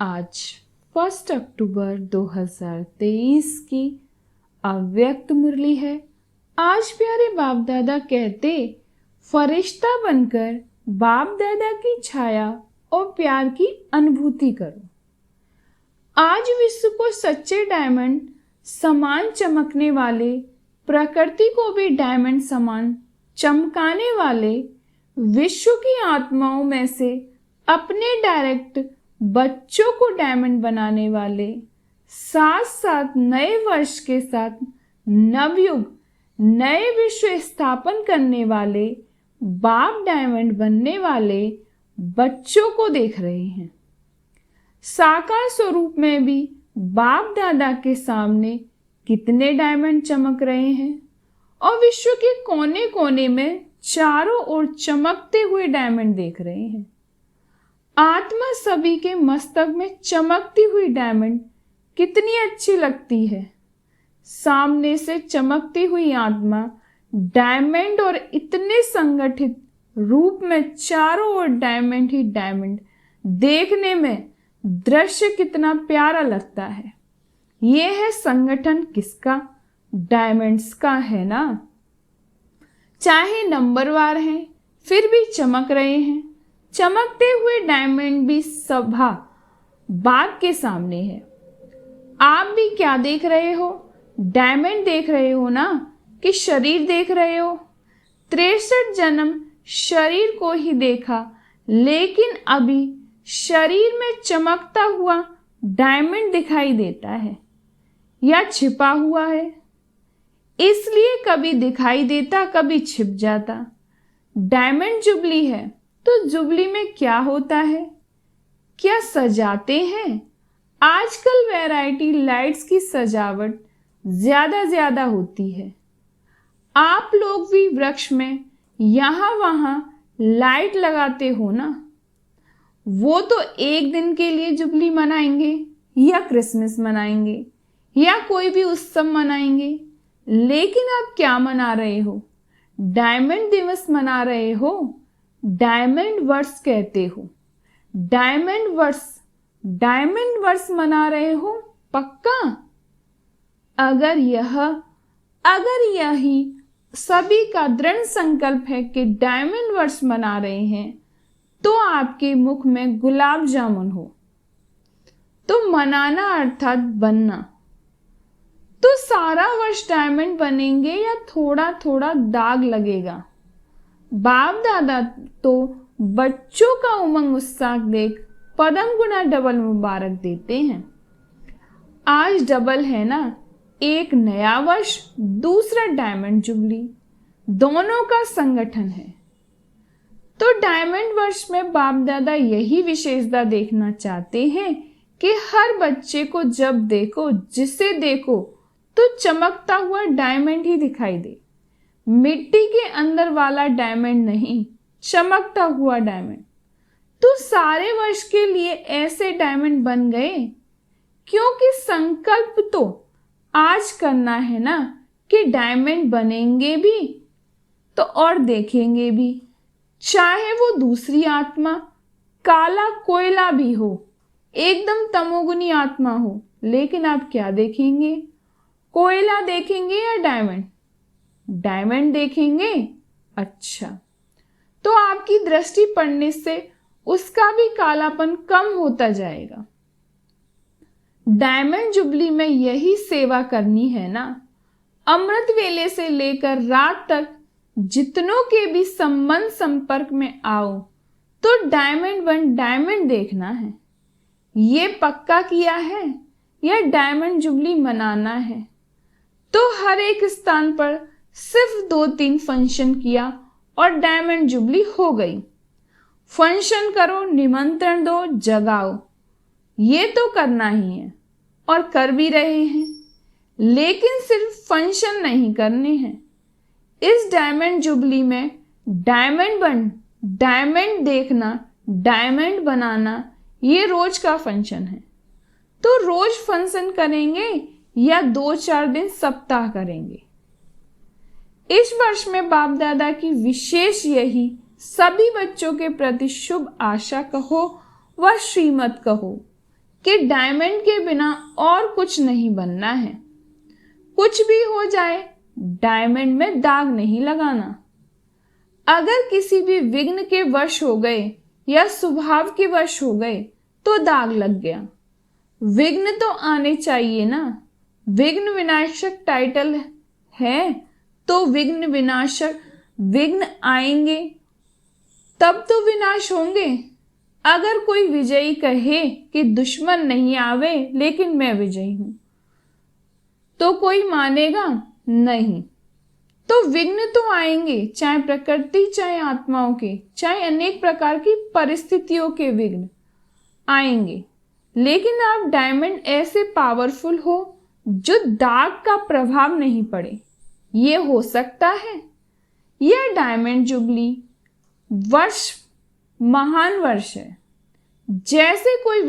आज 1 अक्टूबर 2023 की अव्यक्त मुरली है। आज प्यारे बाप दादा कहते, फरिश्ता बनकर बाप दादा की छाया और प्यार की अनुभूति करो। आज विश्व को सच्चे डायमंड समान चमकने वाले, प्रकृति को भी डायमंड समान चमकाने वाले, विश्व की आत्माओं में से अपने डायरेक्ट बच्चों को डायमंड बनाने वाले, साथ साथ नए वर्ष के साथ नवयुग, नए विश्व स्थापन करने वाले, बाप डायमंड बनने वाले बच्चों को देख रहे हैं। साकार स्वरूप में भी बाप दादा के सामने कितने डायमंड चमक रहे हैं और विश्व के कोने कोने में चारों ओर चमकते हुए डायमंड देख रहे हैं। आत्मा सभी के मस्तक में चमकती हुई डायमंड कितनी अच्छी लगती है। सामने से चमकती हुई आत्मा डायमंड और इतने संगठित रूप में चारों ओर डायमंड ही डायमंड देखने में दृश्य कितना प्यारा लगता है। ये है संगठन किसका? डायमंड्स का है ना। चाहे नंबरवार हैं फिर भी चमक रहे हैं। चमकते हुए डायमंड भी सभा बाप के सामने है। आप भी क्या देख रहे हो? डायमंड देख रहे हो ना, कि शरीर देख रहे हो? 63 जन्म शरीर को ही देखा, लेकिन अभी शरीर में चमकता हुआ डायमंड दिखाई देता है या छिपा हुआ है, इसलिए कभी दिखाई देता कभी छिप जाता। डायमंड जुबली है तो जुबली में क्या होता है? क्या सजाते हैं? आजकल वैरायटी लाइट्स की सजावट ज्यादा होती है। आप लोग भी वृक्ष में यहाँ वहाँ लाइट लगाते हो ना। वो तो एक दिन के लिए जुबली मनाएंगे या क्रिसमस मनाएंगे या कोई भी उत्सव मनाएंगे, लेकिन आप क्या मना रहे हो? डायमंड दिवस मना रहे हो। डायमंड वर्ष कहते हो। डायमंड वर्ष मना रहे हो पक्का? अगर यही सभी का दृढ़ संकल्प है कि डायमंड वर्ष मना रहे हैं, तो आपके मुख में गुलाब जामुन हो तो मनाना अर्थात बनना। तो सारा वर्ष डायमंड बनेंगे या थोड़ा थोड़ा दाग लगेगा? बाप दादा तो बच्चों का उमंग उत्साह देख पदम गुना डबल मुबारक देते हैं। आज डबल है ना, एक नया वर्ष, दूसरा डायमंड जुबली, दोनों का संगठन है। तो डायमंड वर्ष में बाप दादा यही विशेषता देखना चाहते हैं कि हर बच्चे को जब देखो, जिसे देखो, तो चमकता हुआ डायमंड ही दिखाई दे। मिट्टी के अंदर वाला डायमंड नहीं, चमकता हुआ डायमंड। तो सारे वर्ष के लिए ऐसे डायमंड बन गए, क्योंकि संकल्प तो आज करना है ना कि डायमंड बनेंगे भी तो और देखेंगे भी। चाहे वो दूसरी आत्मा काला कोयला भी हो, एकदम तमोगुनी आत्मा हो, लेकिन आप क्या देखेंगे? कोयला देखेंगे या डायमंड? डायमंड देखेंगे। अच्छा, तो आपकी दृष्टि पड़ने से उसका भी कालापन कम होता जाएगा। डायमंड जुबली में यही सेवा करनी है ना। अमृत वेले से लेकर रात तक जितनों के भी संबंध संपर्क में आओ तो डायमंड वन डायमंड देखना है। ये पक्का किया है या डायमंड जुबली मनाना है? तो हर एक स्थान पर सिर्फ 2-3 फंक्शन किया और डायमंड जुबली हो गई। फंक्शन करो, निमंत्रण दो, जगाओ, ये तो करना ही है और कर भी रहे हैं, लेकिन सिर्फ फंक्शन नहीं करने हैं। इस डायमंड जुबली में डायमंड देखना, डायमंड बनाना, ये रोज का फंक्शन है। तो रोज फंक्शन करेंगे या 2-4 दिन सप्ताह करेंगे? इस वर्ष में बाप दादा की विशेष यही सभी बच्चों के प्रति शुभ आशा कहो व श्रीमत कहो कि डायमंड के बिना और कुछ नहीं बनना है। कुछ भी हो जाए, डायमंड में दाग नहीं लगाना। अगर किसी भी विघ्न के वश हो गए या स्वभाव के वश हो गए तो दाग लग गया। विघ्न तो आने चाहिए ना। विघ्न विनाशक टाइटल है तो विघ्न विनाशक विघ्न आएंगे तब तो विनाश होंगे। अगर कोई विजयी कहे कि दुश्मन नहीं आवे लेकिन मैं विजयी हूं तो कोई मानेगा नहीं। तो विघ्न तो आएंगे, चाहे प्रकृति, चाहे आत्माओं के, चाहे अनेक प्रकार की परिस्थितियों के विघ्न आएंगे। लेकिन आप डायमंड ऐसे पावरफुल हो जो दाग का प्रभाव नहीं पड़े, ये हो सकता है। यह डायमंड जुबली वर्ष महान वर्ष है। जैसे कोई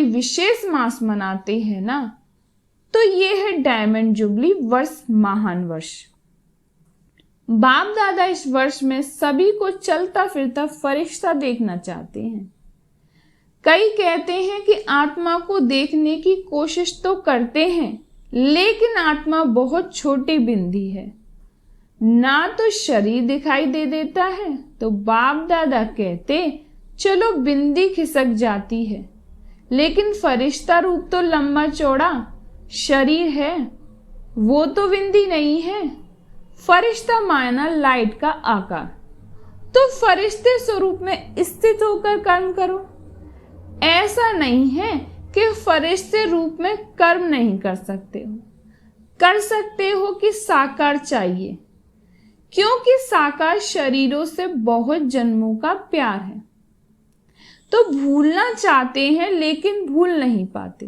विशेष मास मनाते हैं ना, तो ये है डायमंड जुबली वर्ष महान वर्ष। बाप दादा इस वर्ष में सभी को चलता फिरता फरिश्ता देखना चाहते हैं। कई कहते हैं कि आत्मा को देखने की कोशिश तो करते हैं, लेकिन आत्मा बहुत छोटी बिंदी है, ना तो शरीर दिखाई दे देता है। तो बाप दादा कहते चलो बिंदी खिसक जाती है, लेकिन फरिश्ता रूप तो लंबा चौड़ा शरीर है, वो तो बिंदी नहीं है। फरिश्ता मायना लाइट का आकार। तो फरिश्ते स्वरूप में स्थित होकर कर्म करो। ऐसा नहीं है कि फरिश्ते रूप में कर्म नहीं कर सकते हो, कर सकते हो कि साकार चाहिए, क्योंकि साकार शरीरों से बहुत जन्मों का प्यार है। तो भूलना चाहते हैं लेकिन भूल नहीं पाते।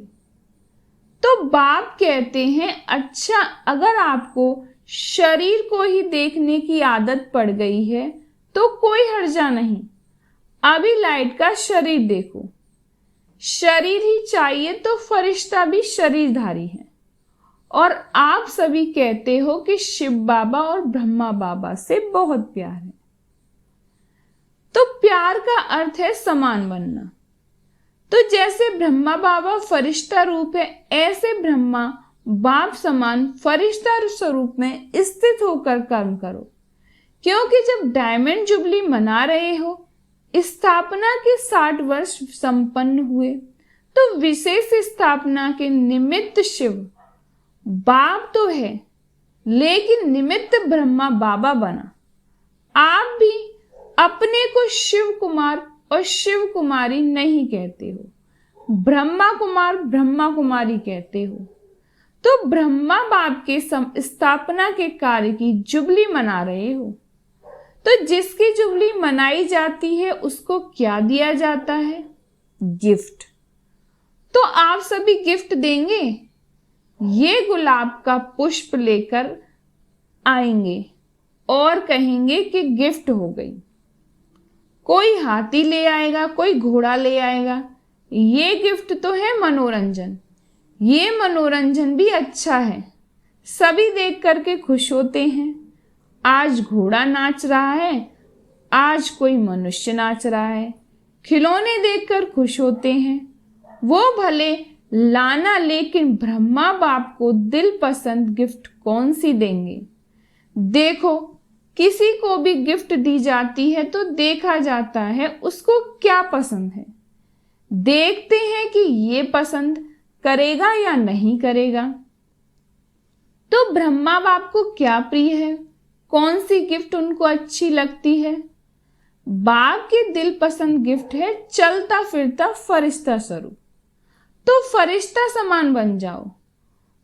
तो बाप कहते हैं अच्छा, अगर आपको शरीर को ही देखने की आदत पड़ गई है तो कोई हर्जा नहीं। अभी लाइट का शरीर देखो। शरीर ही चाहिए तो फरिश्ता भी शरीरधारी है। और आप सभी कहते हो कि शिव बाबा और ब्रह्मा बाबा से बहुत प्यार है। तो प्यार का अर्थ है समान बनना। तो जैसे ब्रह्मा बाबा फरिश्ता रूप है, ऐसे ब्रह्मा बाप समान फरिश्ता स्वरूप में स्थित होकर कर्म करो। क्योंकि जब डायमंड जुबली मना रहे हो, स्थापना के 60 वर्ष संपन्न हुए, तो विशेष स्थापना के निमित्त शिव बाप तो है, लेकिन निमित्त ब्रह्मा बाबा बना। आप भी अपने को शिव कुमार और शिव कुमारी नहीं कहते हो, ब्रह्मा कुमार ब्रह्मा कुमारी कहते हो। तो ब्रह्मा बाप के स्थापना के कार्य की जुबली मना रहे हो। तो जिसकी जुबली मनाई जाती है उसको क्या दिया जाता है? गिफ्ट। तो आप सभी गिफ्ट देंगे। ये गुलाब का पुष्प लेकर आएंगे और कहेंगे कि गिफ्ट हो गई। कोई हाथी ले आएगा, कोई घोड़ा ले आएगा। ये गिफ्ट तो है मनोरंजन। ये मनोरंजन भी अच्छा है, सभी देख करके खुश होते हैं। आज घोड़ा नाच रहा है, आज कोई मनुष्य नाच रहा है। खिलौने देखकर खुश होते हैं। वो भले लाना, लेकिन ब्रह्मा बाप को दिल पसंद गिफ्ट कौन सी देंगे? देखो, किसी को भी गिफ्ट दी जाती है तो देखा जाता है उसको क्या पसंद है। देखते हैं कि ये पसंद करेगा या नहीं करेगा। तो ब्रह्मा बाप को क्या प्रिय है, कौन सी गिफ्ट उनको अच्छी लगती है? बाप के दिल पसंद गिफ्ट है चलता फिरता फरिश्ता स्वरूप। तो फरिश्ता समान बन जाओ।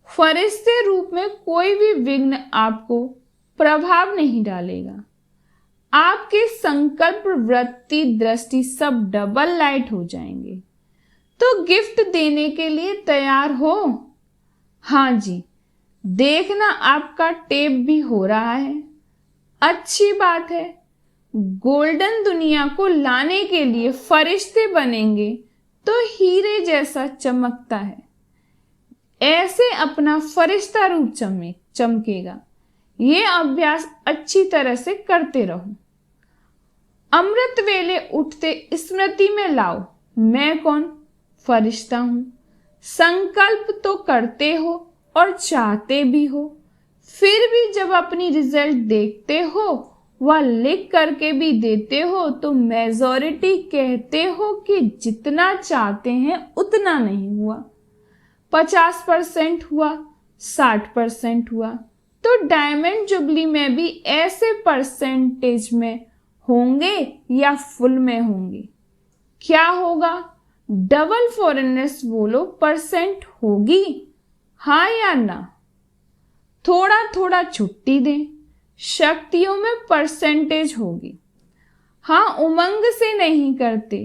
फरिश्ते रूप में कोई भी विघ्न आपको प्रभाव नहीं डालेगा। आपके संकल्प, वृत्ति, दृष्टि सब डबल लाइट हो जाएंगे। तो गिफ्ट देने के लिए तैयार हो? हाँ जी, देखना आपका टेप भी हो रहा है। अच्छी बात है। गोल्डन दुनिया को लाने के लिए फरिश्ते बनेंगे तो हीरे जैसा चमकता है। ऐसे अपना फरिश्ता रूप चमकेगा। ये अभ्यास अच्छी तरह से करते रहो। अमृत वेले उठते स्मृति में लाओ, मैं कौन, फरिश्ता हूं। संकल्प तो करते हो और चाहते भी हो, फिर भी जब अपनी रिजल्ट देखते हो वह लिख करके भी देते हो तो मेजॉरिटी कहते हो कि जितना चाहते हैं उतना नहीं हुआ। 50% हुआ, 60% हुआ, तो डायमंड जुबली में भी ऐसे परसेंटेज में होंगे या फुल में होंगे? क्या होगा? डबल फॉरेनर्स बोलो, परसेंट होगी, हाँ या ना? थोड़ा थोड़ा छुट्टी दें, शक्तियों में परसेंटेज होगी। हाँ, उमंग से नहीं करते,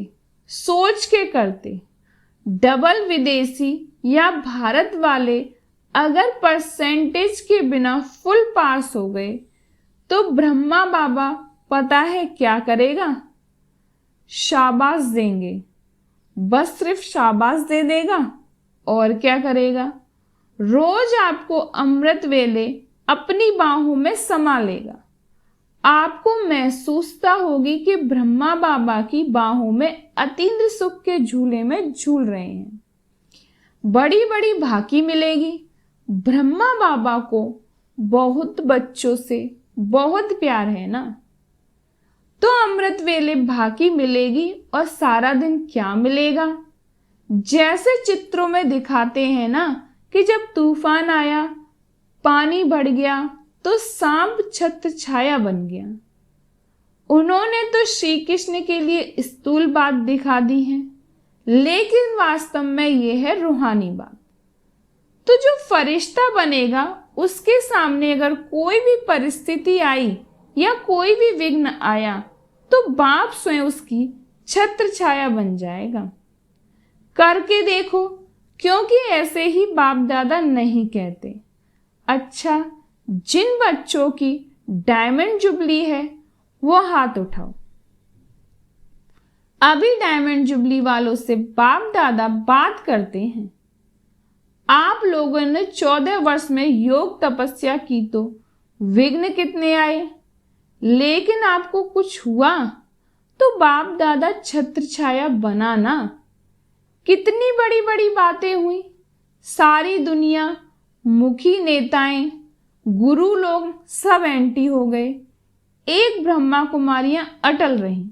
सोच के करते। डबल विदेशी या भारत वाले अगर परसेंटेज के बिना फुल पास हो गए तो ब्रह्मा बाबा पता है क्या करेगा? शाबाश देंगे, बस सिर्फ शाबाश दे देगा, और क्या करेगा? रोज आपको अमृत वेले अपनी बाहों में समा लेगा। आपको महसूसता होगी कि ब्रह्मा बाबा की बाहों में अतीन्द्र सुख के झूले में झूल रहे हैं। बड़ी बड़ी भाकी मिलेगी। ब्रह्मा बाबा को बहुत बच्चों से बहुत प्यार है ना, तो अमृत वेले भाकी मिलेगी और सारा दिन क्या मिलेगा? जैसे चित्रों में दिखाते हैं ना कि जब तूफान आया, पानी बढ़ गया तो सांप छत्र छाया बन गया। उन्होंने तो श्री कृष्ण के लिए स्थूल बात दिखा दी है, लेकिन वास्तव में यह है रूहानी बात। तो जो फरिश्ता बनेगा उसके सामने अगर कोई भी परिस्थिति आई या कोई भी विघ्न आया तो बाप स्वयं उसकी छत्र छाया बन जाएगा। करके देखो, क्योंकि ऐसे ही बाप दादा नहीं कहते। अच्छा, जिन बच्चों की डायमंड जुबली है वो हाथ उठाओ। अभी डायमंड जुबली वालों से बाप दादा बात करते हैं। आप लोगों ने 14 वर्ष में योग तपस्या की तो विघ्न कितने आए, लेकिन आपको कुछ हुआ तो बाप दादा छत्र छाया बना ना। कितनी बड़ी बड़ी बातें हुई, सारी दुनिया, मुखी नेताएं, गुरु लोग सब एंटी हो गए, एक ब्रह्मा कुमारियां अटल रहीं।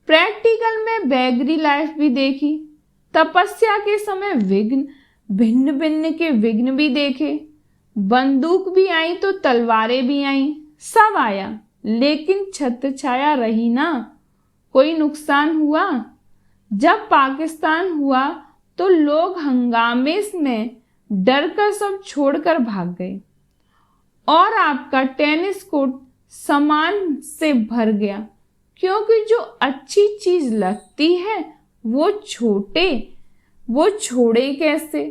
प्रैक्टिकल में बैगरी लाइफ भी देखी, तपस्या के समय विघ्न, भिन्न भिन्न के विघ्न भी देखे, बंदूक भी आई तो तलवारें भी आई, सब आया, लेकिन छत्र छाया रही ना। कोई नुकसान हुआ? जब पाकिस्तान हुआ तो लोग हंगामे में डर कर सब छोड़कर भाग गए और आपका टेनिस कोर्ट सामान से भर गया, क्योंकि जो अच्छी चीज लगती है वो छोड़े कैसे?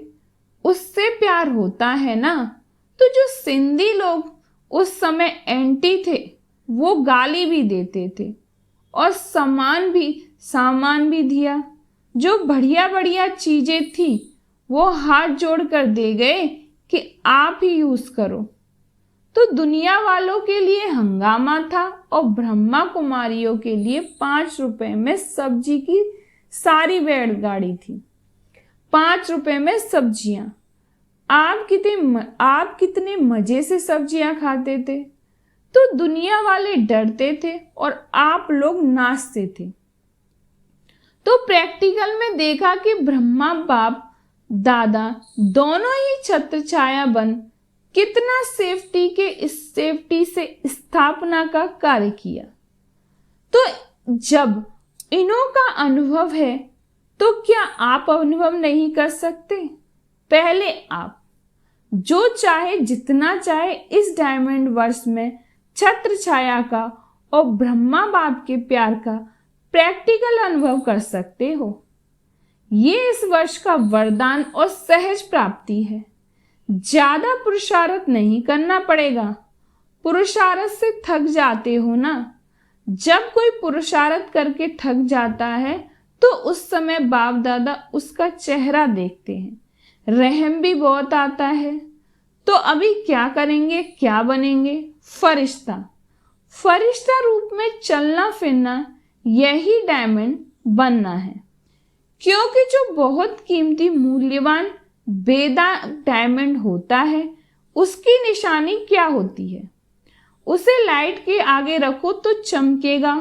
उससे प्यार होता है ना। तो जो सिंधी लोग उस समय एंटी थे वो गाली भी देते थे और सामान भी दिया। जो बढ़िया बढ़िया चीजें थी वो हाथ जोड़कर दे गए कि आप ही यूज करो। तो दुनिया वालों के लिए हंगामा था और ब्रह्मा कुमारियों के लिए 5 रुपए में सब्जी की सारी बैलगाड़ी थी। 5 रुपए में सब्जियां। आप कितने मजे से सब्जियां खाते थे, तो दुनिया वाले डरते थे और आप लोग नाचते थे। तो प्रैक्टिकल में देखा कि ब्रह्मा बाप दादा दोनों ही छत्र छाया बन कितना सेफ्टी से स्थापना का कार्य किया। तो जब इन्हों का अनुभव है तो क्या आप अनुभव नहीं कर सकते? पहले आप जो चाहे जितना चाहे इस डायमंड वर्ष में छत्र छाया का और ब्रह्मा बाप के प्यार का प्रैक्टिकल अनुभव कर सकते हो। ये इस वर्ष का वरदान और सहज प्राप्ति है। ज्यादा पुरुषार्थ नहीं करना पड़ेगा। पुरुषार्थ से थक जाते हो ना। जब कोई पुरुषार्थ करके थक जाता है तो उस समय बाप दादा उसका चेहरा देखते हैं, रहम भी बहुत आता है। तो अभी क्या करेंगे, क्या बनेंगे? फरिश्ता। फरिश्ता रूप में चलना फिरना यही डायमंड बनना है। क्योंकि जो बहुत कीमती मूल्यवान बेदाग डायमंड होता है, उसकी निशानी क्या होती है? उसे लाइट के आगे रखो तो चमकेगा,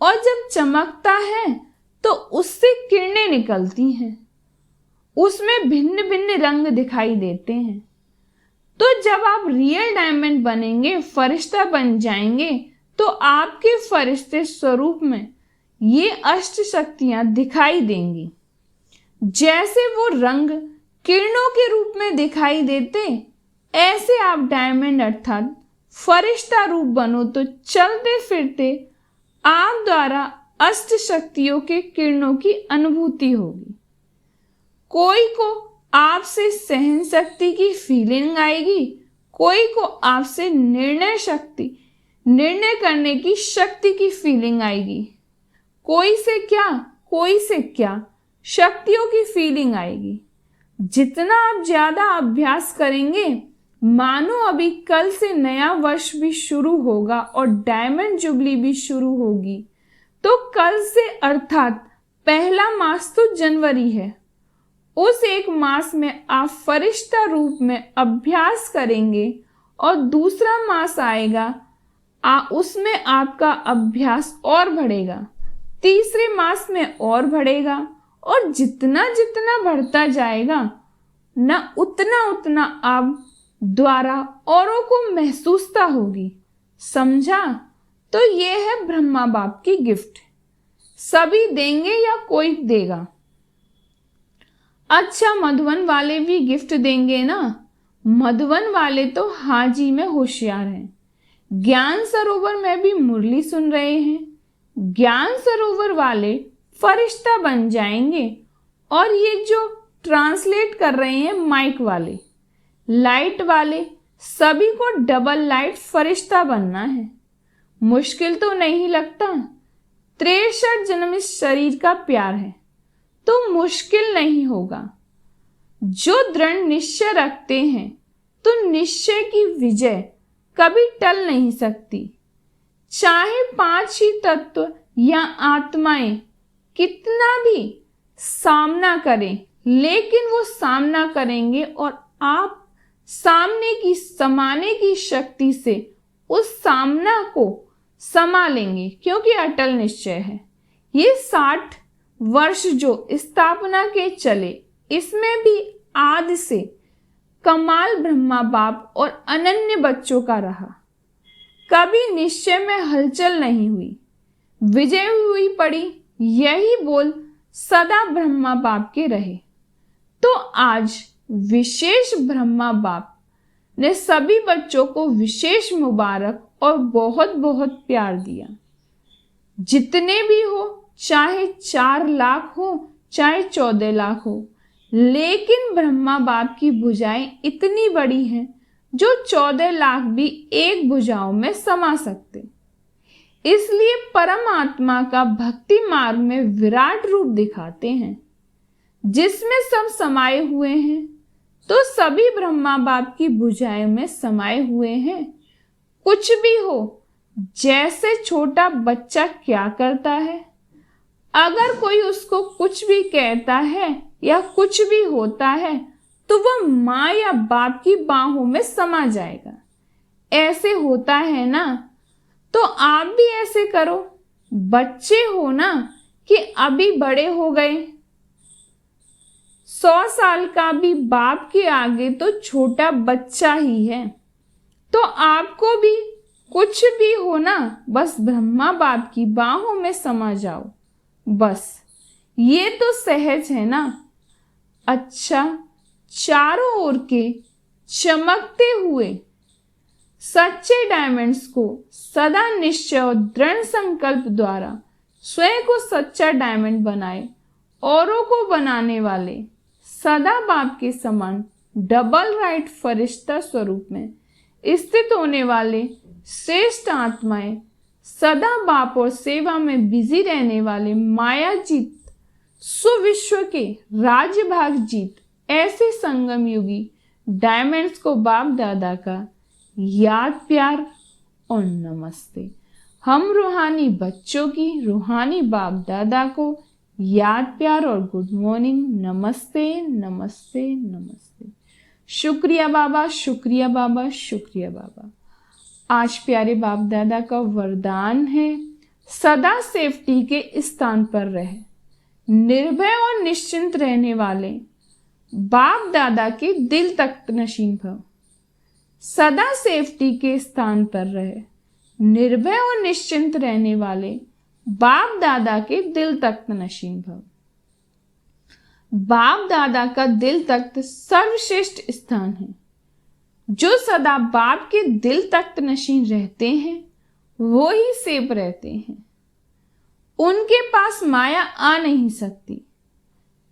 और जब चमकता है तो उससे किरणें निकलती हैं, उसमें भिन्न भिन्न रंग दिखाई देते हैं। तो जब आप रियल डायमंड बनेंगे, फरिश्ता बन जाएंगे, तो आपके फरिश्ते स्वरूप में ये अष्ट शक्तियां दिखाई देंगी। जैसे वो रंग किरणों के रूप में दिखाई देते, ऐसे आप डायमंड अर्थात फरिश्ता रूप बनो तो चलते फिरते आप द्वारा अष्ट शक्तियों के किरणों की अनुभूति होगी। कोई को आपसे सहन शक्ति की फीलिंग आएगी, कोई को आपसे निर्णय करने की शक्ति की फीलिंग आएगी, कोई से क्या शक्तियों की फीलिंग आएगी। जितना आप ज्यादा अभ्यास करेंगे, मानो अभी कल से नया वर्ष भी शुरू होगा और डायमंड जुबली भी शुरू होगी, तो कल से अर्थात पहला मास तो जनवरी है, उस एक मास में आप फरिश्ता रूप में अभ्यास करेंगे और दूसरा मास आएगा, उसमें आपका अभ्यास और बढ़ेगा, तीसरे मास में और बढ़ेगा, और जितना जितना बढ़ता जाएगा ना, उतना उतना आप द्वारा औरों को महसूसता होगी। समझा? तो ये है ब्रह्मा बाप की गिफ्ट। सभी देंगे या कोई देगा? अच्छा, मधुवन वाले भी गिफ्ट देंगे ना? मधुवन वाले तो हाजी में होशियार हैं। ज्ञान सरोवर में भी मुरली सुन रहे हैं। ज्ञान सरोवर वाले फरिश्ता बन जाएंगे, और ये जो ट्रांसलेट कर रहे हैं माइक वाले, लाइट वाले, सभी को डबल लाइट फरिश्ता बनना है। मुश्किल तो नहीं लगता? 63 जन्म इस शरीर का प्यार है, तो मुश्किल नहीं होगा। जो दृढ़ निश्चय रखते हैं, तो निश्चय की विजय कभी टल नहीं सकती। चाहे 5 ही तत्व या आत्माएं कितना भी सामना करें, लेकिन वो सामना करेंगे और आप समाने की शक्ति से उस सामना को संभालेंगे, क्योंकि अटल निश्चय है। ये 60 वर्ष जो स्थापना के चले, इसमें भी आदि से कमाल ब्रह्मा बाप और अनन्य बच्चों का रहा। कभी निश्चय में हलचल नहीं हुई, विजय हुई पड़ी, यही बोल सदा ब्रह्मा बाप के रहे। तो आज विशेष ब्रह्मा बाप ने सभी बच्चों को विशेष मुबारक और बहुत बहुत प्यार दिया। जितने भी हो, चाहे 4 लाख हो, चाहे 14 लाख हो, लेकिन ब्रह्मा बाप की भुजाएं इतनी बड़ी हैं जो 14 लाख भी एक भुजाओं में समा सकते। इसलिए परमात्मा का भक्ति मार्ग में विराट रूप दिखाते हैं, जिसमें सब समाये हुए हैं। तो सभी ब्रह्मा बाप की भुजाएं में समाये हुए हैं। कुछ भी हो, जैसे छोटा बच्चा क्या करता है, अगर कोई उसको कुछ भी कहता है या कुछ भी होता है, तो वह माँ या बाप की बाहों में समा जाएगा। ऐसे होता है ना? तो आप भी ऐसे करो। बच्चे हो ना, कि अभी बड़े हो गए, 100 साल का भी बाप के आगे तो छोटा बच्चा ही है। तो आपको भी कुछ भी हो ना, बस ब्रह्मा बाप की बाहों में समा जाओ, बस। ये तो सहज है ना? अच्छा, चारों ओर के चमकते हुए सच्चे डायमंड्स को सदा निश्चय और दृढ़ संकल्प द्वारा स्वयं को सच्चा डायमंड बनाए, औरों को बनाने वाले सदा बाप के समान डबल राइट फरिश्ता स्वरूप में स्थित होने वाले श्रेष्ठ आत्माएं, सदा बाप और सेवा में बिजी रहने वाले माया जीत, सुविश्व के राज्य भाग जीत, ऐसे संगम युगी डायमंड्स को बाप दादा का याद, प्यार और नमस्ते। हम रूहानी बच्चों की रूहानी बाप दादा को याद, प्यार और गुड मॉर्निंग, नमस्ते नमस्ते नमस्ते। शुक्रिया बाबा, शुक्रिया बाबा, शुक्रिया बाबा। आज प्यारे बाप दादा का वरदान है, सदा सेफ्टी के स्थान पर रहे, निर्भय और निश्चिंत रहने वाले बाप दादा के दिल तख्त नशीन भव। सदा सेफ्टी के स्थान पर रहे, निर्भय और निश्चिंत रहने वाले बाप दादा के दिल तख्त नशीन भव। बाप दादा का दिल तख्त सर्वश्रेष्ठ स्थान है। जो सदा बाप के दिल तख्त नशीन रहते हैं वो ही सेफ रहते हैं। उनके पास माया आ नहीं सकती।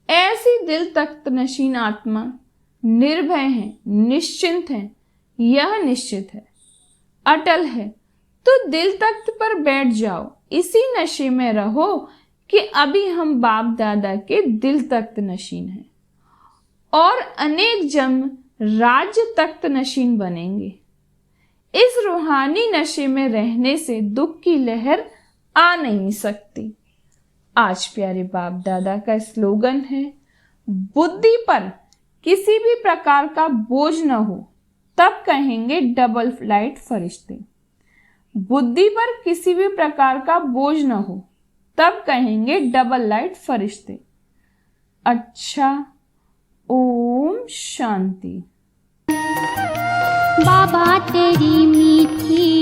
ऐसी दिल तख्त नशीन आत्मा निर्भय है, निश्चिंत है, यह निश्चित है, अटल है। तो दिल तख्त पर बैठ जाओ, इसी नशे में रहो कि अभी हम बाप दादा के दिल तख्त नशीन हैं और अनेक जन्म राज्य तख्त नशीन बनेंगे। इस रूहानी नशे में रहने से दुख की लहर आ नहीं सकती। आज प्यारे बाप दादा का स्लोगन है, बुद्धि पर किसी भी प्रकार का बोझ न हो तब कहेंगे डबल लाइट फरिश्ते। बुद्धि पर किसी भी प्रकार का बोझ न हो तब कहेंगे डबल लाइट फरिश्ते। अच्छा, ओम शांति। बाबा तेरी मीठी